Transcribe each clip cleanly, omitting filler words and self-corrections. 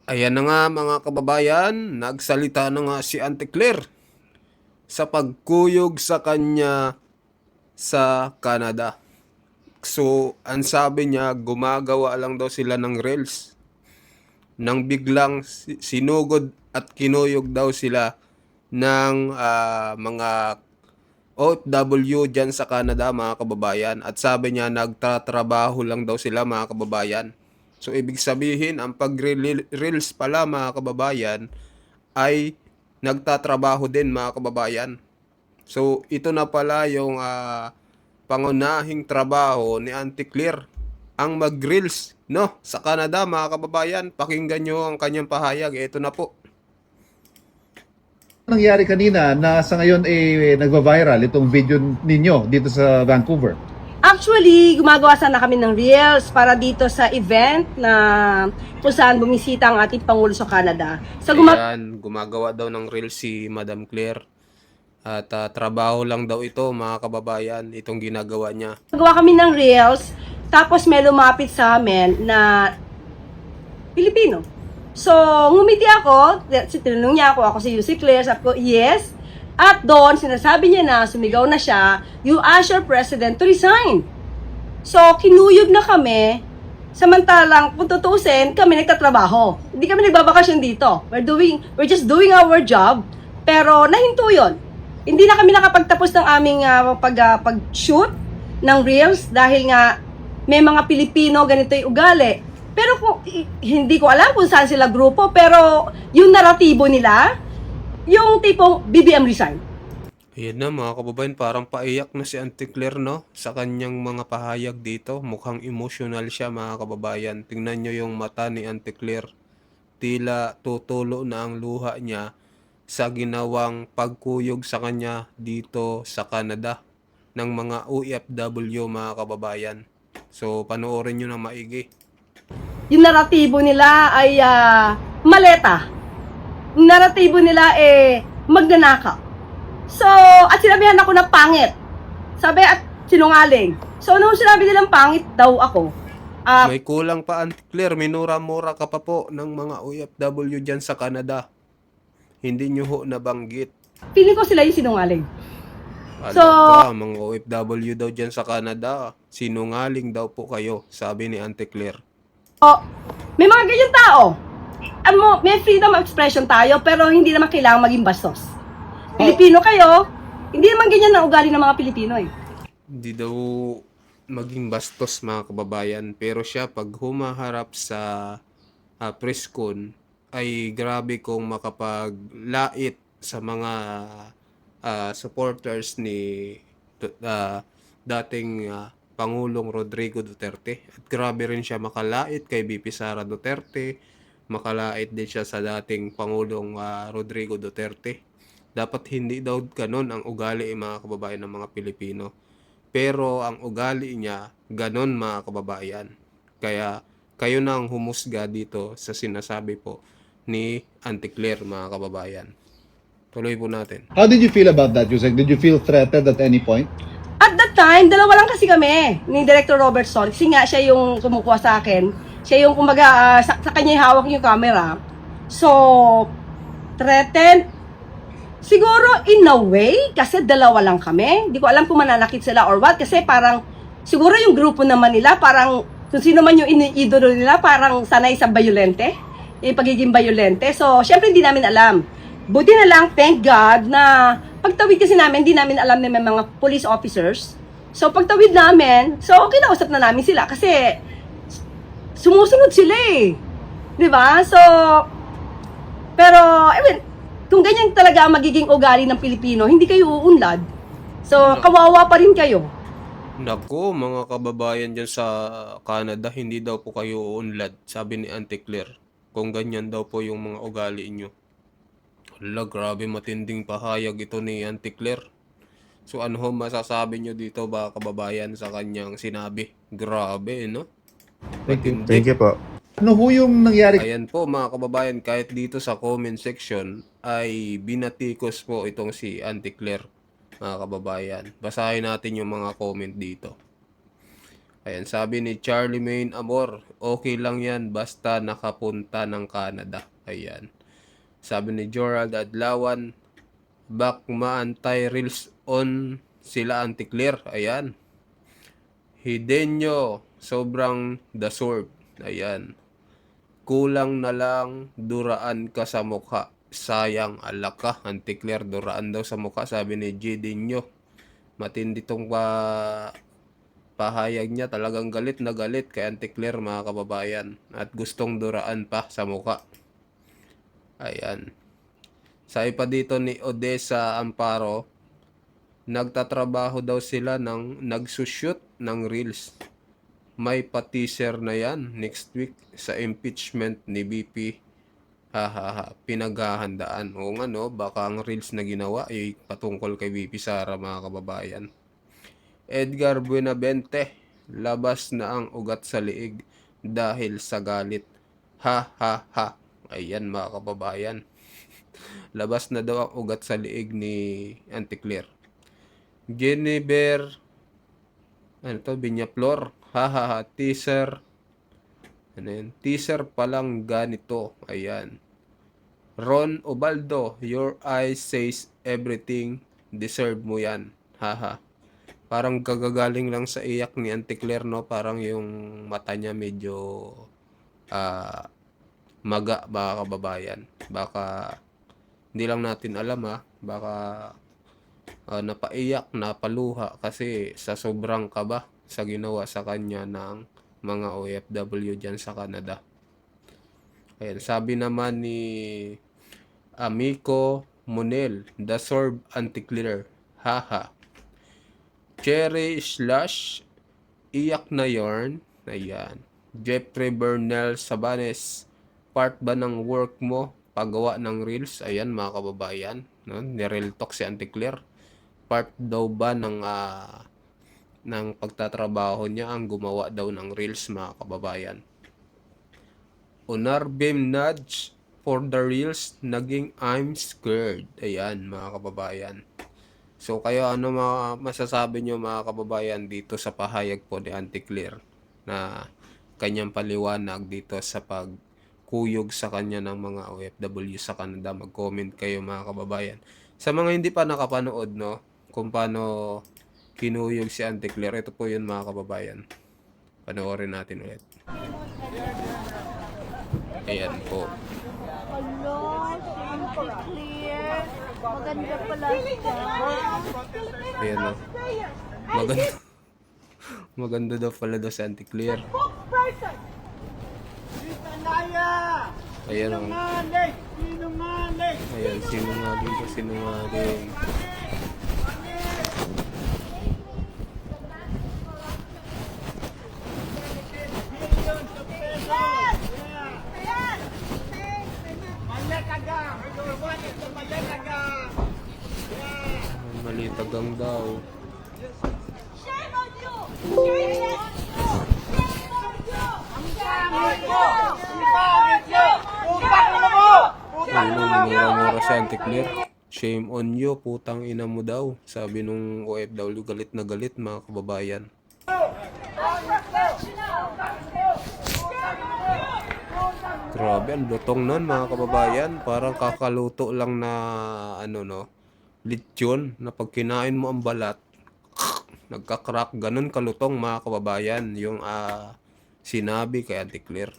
Ayan na nga mga kababayan, nagsalita na nga si Auntie Claire sa pagkuyog sa kanya sa Canada. So, ang sabi niya, gumagawa lang daw sila ng reels. Nang biglang sinugod at kinuyog daw sila ng mga OFW dyan sa Canada mga kababayan. At sabi niya, nagtatrabaho lang daw sila mga kababayan. So, ibig sabihin, ang pag-reels pala mga kababayan ay nagtatrabaho din mga kababayan. So, ito na pala yung pangunahing trabaho ni Auntie Claire, ang mag-reels, no? Sa Canada, mga kababayan, pakinggan nyo ang kanyang pahayag. Ito na po. Nangyari kanina na sa ngayon nagva-viral itong video ninyo dito sa Vancouver? Actually, gumagawa sana kami ng reels para dito sa event na kung saan bumisita ang ating Pangulo sa Canada. Ayan, gumagawa daw ng reels si Madam Claire. At trabaho lang daw ito, mga kababayan, itong ginagawa niya. Gumagawa kami ng reels, tapos may lumapit sa amin na Pilipino. So, ngumiti ako, tinanong niya ako si Lucy Claire, sabi ko, yes. At doon, sinasabi niya na, sumigaw na siya, you ask your president to resign. So, kinuyog na kami, samantalang, kung tutuusin, kami nagtatrabaho. Hindi kami nagbabakasyon dito. We're just doing our job, pero nahinto yun. Hindi na kami nakapagtapos ng aming pag-shoot ng reels dahil nga may mga Pilipino ganito yung ugali. Pero kung, hindi ko alam kung saan sila grupo, pero yung naratibo nila, yung tipong BBM resign. Ayan na mga kababayan, parang paiyak na si Auntie Claire, no? Sa kanyang mga pahayag dito. Mukhang emotional siya mga kababayan. Tingnan nyo yung mata ni Auntie Claire. Tila tutulo na ang luha niya sa ginawang pagkuyog sa kanya dito sa Canada ng mga OFW mga kababayan. So panoorin nyo na maigi. Yung naratibo nila ay maleta. Yung naratibo nila magnanakaw. So, at sinabihan ako na pangit. Sabi at sinungaling. So, nung sinabi nilang pangit daw ako, May kulang pa Auntie Claire, minura-mura ka pa po ng mga OFW dyan sa Canada. Hindi nyo ho nabanggit. feeling ko sila yung sinungaling. So, Ala ka, mga OFW daw dyan sa Canada. Sinungaling daw po kayo, sabi ni Auntie Claire. may mga ganyan tao. May freedom of expression tayo, pero hindi naman kailangan maging bastos. Pilipino kayo, hindi naman ganyan ang ugali ng mga Pilipino eh. Hindi daw maging bastos mga kababayan. Pero siya pag humaharap sa press con ay grabe kong makapaglait sa mga supporters ni dating Pangulong Rodrigo Duterte. At grabe rin siya makalait kay VP Sara Duterte. Makalait din siya sa dating Pangulong Rodrigo Duterte. Dapat hindi daw ganun ang ugali mga kababayan ng mga Pilipino. Pero ang ugali niya, ganon mga kababayan. Kaya kayo nang humusga dito sa sinasabi po ni Auntie Claire mga kababayan. Tuloy po natin. How did you feel about that, Yusek? Did you feel threatened at any point? At that time, dalawa lang kasi kami ni Director Robert Sol. Kasi nga siya yung kumukuha sa akin. Siya yung kumbaga, sa kanya hawak yung camera. So, threatened. Siguro in a way, kasi dalawa lang kami. Hindi ko alam kung mananakit sila or what. Kasi parang, siguro yung grupo naman nila, parang kung sino man yung iniidolo nila, parang sanay sa bayolente. Yung pagiging bayolente. So, syempre hindi namin alam. Buti na lang, thank God, na pagtawid kasi namin, hindi namin alam na may mga police officers. So, pagtawid namin, so, kinausap na namin sila kasi sumusunod sila eh. Di ba? So, pero, I mean, kung ganyan talaga ang magiging ugali ng Pilipino, hindi kayo uunlad. So, kawawa pa rin kayo. Nako, mga kababayan dyan sa Canada, hindi daw po kayo uunlad, sabi ni Auntie Claire. Kung ganyan daw po yung mga ugali nyo. Hala, grabe matinding pahayag ito ni Auntie Claire. So ano ho masasabi nyo dito ba kababayan sa kanyang sinabi? Grabe, no? Matindi. Thank you po. Ano ho yung nangyari Ayan po mga kababayan, kahit dito sa comment section ay binatikos po itong si Auntie Claire mga kababayan. Basahin natin yung mga comment dito. Ayan, sabi ni Charlie Main Amor, okay lang yan basta nakapunta ng Canada. Ayan. Sabi ni Gerald Adlawan, back maantay reels on sila Anticlear. Ayan. Hidenyo, sobrang deserve. Ayan. Kulang na lang duraan ka sa mukha. Sayang alak ka. Anticlear, duraan daw sa mukha. Sabi ni Gidinyo. Matindi tong pahayag niya. Talagang galit na galit kay Anticlear mga kababayan. At gustong duraan pa sa mukha. Ayan. Sabi pa dito ni Odessa Amparo, nagtatrabaho daw sila ng nagsushoot ng reels. May pa-teaser na yan next week sa impeachment ni BP. Hahaha, pinaghahandaan. O nga no, baka ang reels na ginawa ay patungkol kay BP Sara mga kababayan. Edgar Buenavente, labas na ang ugat sa liig dahil sa galit. Ha ha ha. Ayan mga kababayan. Labas na daw ang ugat sa liig ni Anticlear. Genevieve, ano to, Viñaflor. Hahaha, teaser. Ano yun? Teaser pa lang ganito. Ayan. Ron Ubaldo, your eyes says everything. Deserve mo yan. Haha. Parang gagagaling lang sa iyak ni Anticlear, no? Parang yung mata niya medyo maga, baka kababayan. Baka hindi lang natin alam ha. Baka napaiyak, napaluha kasi sa sobrang kaba sa ginawa sa kanya ng mga OFW dyan sa Canada. Ayan, sabi naman ni Amico Monel, the Sorb Anticlear. Haha. Cherry Slash, iyak na yarn. Ayan. Jeffrey Bernal Sabanes, part ba ng work mo paggawa ng reels? Ayan mga kababayan, no? Ni-real talk si Anticlear. Part daw ba ng pagtatrabaho niya ang gumawa daw ng reels mga kababayan. Unar Bim Nudge for the reels, naging I'm scared. Ayan mga kababayan. So kayo ano masasabi nyo mga kababayan dito sa pahayag po ni Anticlear na kanyang paliwanag dito sa pagkuyog sa kanya ng mga OFW sa Canada? Mag-comment kayo mga kababayan. Sa mga hindi pa nakapanood, no, kung paano kinuyog si Anticlear, ito po yun mga kababayan. Panoorin natin ulit. Ayan po. Hello, Anticlear. Maganda pala siya. Ayan o. Maganda. Maganda daw pala daw si Anticlear. Ayan o. Ayan, sinungaling ko, sinungaling. Malitagang daw. Shame on you! Shame on you! Minura-mura si Anticlear. Shame on you, putang ina mo daw. Sabi nung OFW, galit na galit mga kababayan. Grabe, ang lutong nun mga kababayan. Parang kakaluto lang na ano no, lechon na pag kinain mo ang balat, nagka-crack. Ganun kalutong mga kababayan yung sinabi kay Anticlear.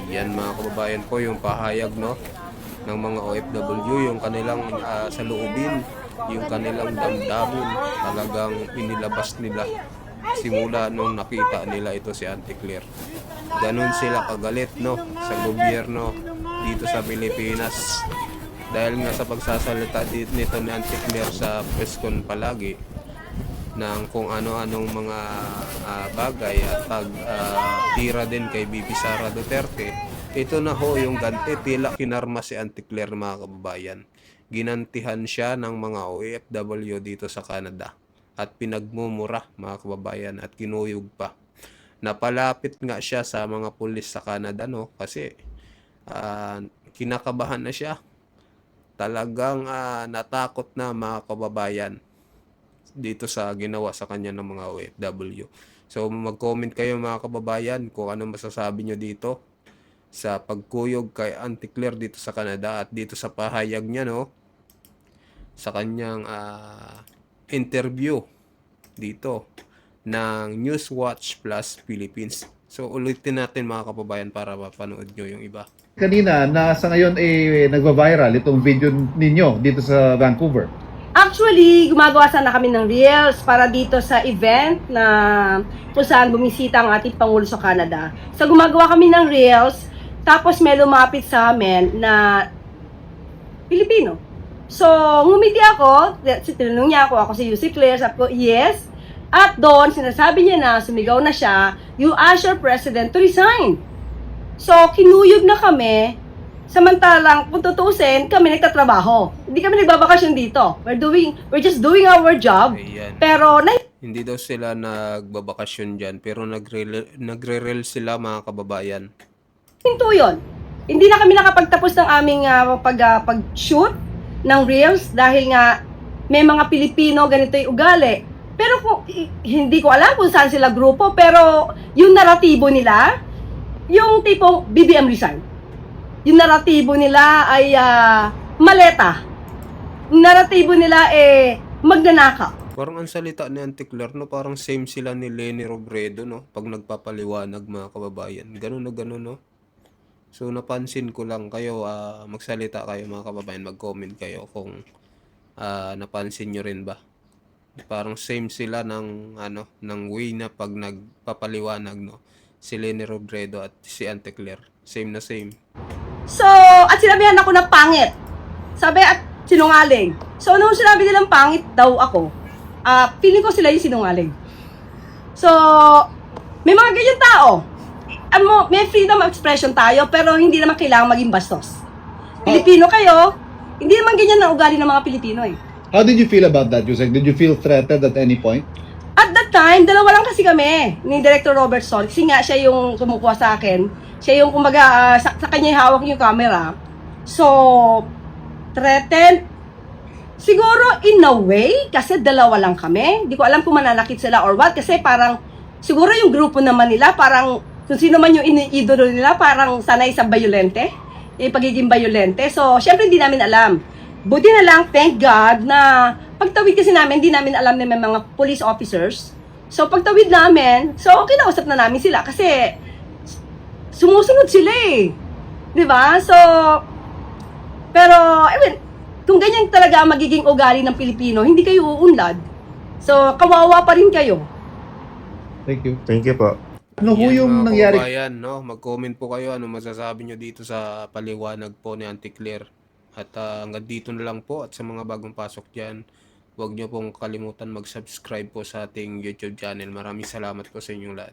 Iyan mga kababayan po yung pahayag no ng mga OFW, yung kanilang saloobin, yung kanilang damdamin, talagang inilabas nila simula nung nakita nila ito si Anticlear. Ganun sila kagalit no sa gobyerno dito sa Pilipinas dahil nga sa pagsasalita nito ni Anticlear sa press con palagi ng kung ano-anong mga bagay at tira din kay BP Sara Duterte. Ito na ho yung ganti, tila kinarma si Anticlear mga kababayan. Ginantihan siya ng mga OFW dito sa Canada at pinagmumura mga kababayan at kinuyog pa. napalapit nga siya sa mga pulis sa Canada, no? Kasi kinakabahan na siya. Talagang natakot na, mga kababayan, dito sa ginawa sa kanya ng mga OFW. So mag-comment kayo, mga kababayan, kung ano masasabi nyo dito sa pagkuyog kay Auntie Claire dito sa Canada at dito sa pahayag niya, no, sa kanyang interview dito ng Newswatch Plus Philippines. So ulitin natin, mga kababayan, para mapanood nyo yung iba. Kanina, sa ngayon nagva-viral itong video ninyo dito sa Vancouver. Actually, gumagawa sana kami ng reels para dito sa event na kung saan bumisita ang ating Pangulo sa Canada. So gumagawa kami ng reels, tapos may lumapit sa amin na Pilipino. So, ngumiti ako, tinanong niya ako si UC Claire, sabi ko, yes. At doon, sinasabi niya na, sumigaw na siya, you ask your president to resign. So, kinuyog na kami, samantalang, kung tutuusin, kami nagtatrabaho. Hindi kami nagbabakasyon dito. We're just doing our job. Ayan. Pero, Hindi daw sila nagbabakasyon dyan, pero nagre-rel sila, mga kababayan. hinto yun. Hindi na kami nakapagtapos ng aming pag-shoot ng reels dahil nga may mga Pilipino ganito yung ugali. Pero hindi ko alam kung saan sila grupo, pero yung naratibo nila, yung tipong BBM resign. Yung naratibo nila ay maleta. Yung naratibo nila magnanakaw. Parang ang salita ni Auntie Claire, no, parang same sila ni Leni Robredo, no, pag nagpapaliwanag, mga kababayan. Ganun na ganun, no. So napansin ko lang, kayo magsalita kayo, mga kababayan, mag-comment kayo kung napansin nyo rin ba. Parang same sila ng ng way na pag nagpapaliwanag, no. Si Leni Robredo at si Auntie Claire, same na same. So, at sinabihan ako na pangit. Sabi at sinungaling. So, nung sinabi nilang pangit daw ako, feeling ko sila yung sinungaling. So, may mga ganyan tao. May freedom of expression tayo, pero hindi naman kailangan maging bastos. Pilipino kayo, hindi naman ganyan ang ugali ng mga Pilipino eh. How did you feel about that, Yusek? Did you feel threatened at any point? At that time, dalawa lang kasi kami ni Director Robert Sol. Kasi nga siya yung kumukuha sa akin. Siya yung kumbaga, sa kanya hawak yung camera. So, threatened. Siguro in a way, kasi dalawa lang kami. Hindi ko alam kung mananakit sila or what. Kasi parang, siguro yung grupo naman nila, parang kung sino man yung iniidolo nila, parang sanay sa violente. Yung pagiging violente. So, syempre hindi namin alam. Buti na lang, thank God, na pagtawid kasi namin, hindi namin alam na may mga police officers. So, pagtawid namin, so, kinausap na namin sila kasi sumusunod sila eh. Diba? So, pero, I mean, kung ganyan talaga ang magiging ugali ng Pilipino, hindi kayo uunlad. So, kawawa pa rin kayo. Thank you. Thank you po. Ano ho Yan, yung mga nangyari? kababayan, no, mag-comment po kayo ano masasabi nyo dito sa paliwanag po ni Auntie Claire. At hanggang dito na lang po, at sa mga bagong pasok dyan, huwag nyo pong kalimutan mag-subscribe po sa ating YouTube channel. Maraming salamat po sa inyong lahat.